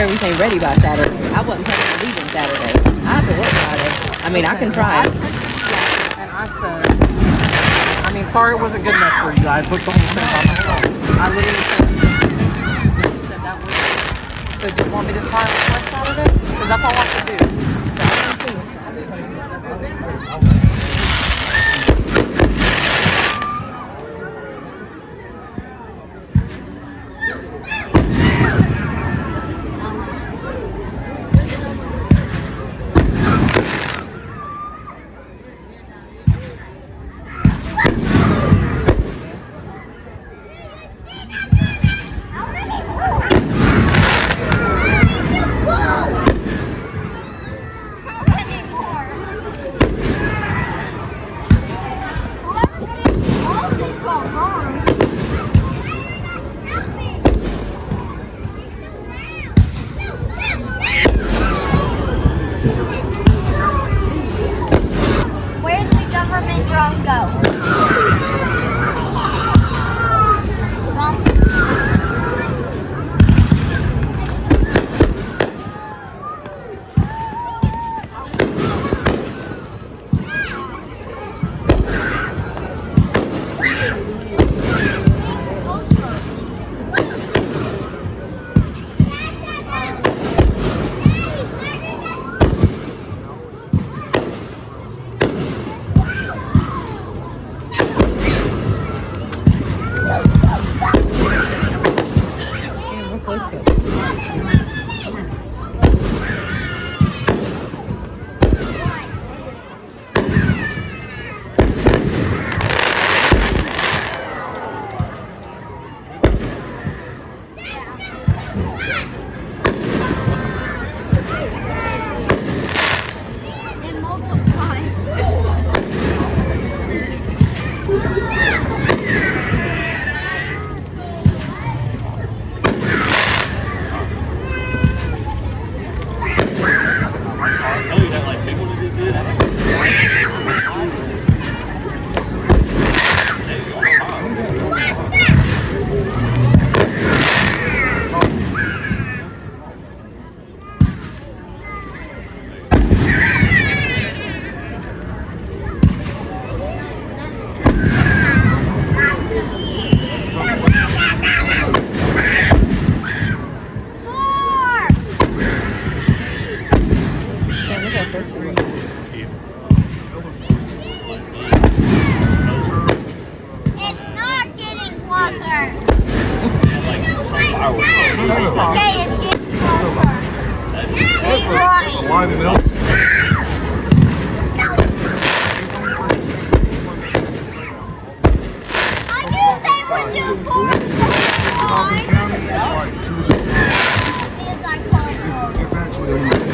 everything ready by Saturday. I wasn't planning on leaving Saturday. I have to work Friday. I mean, I can try. And I said, I mean, sorry it wasn't good enough for you. I booked the whole thing by myself. I literally said that was. So do you want me to try it on Saturday? Because that's all I can do. Where'd the government drone go? It multiplies. It's not getting closer. Okay, it's getting closer. He's running. I knew they would do County, it's like 2 to It's like closer. It's actually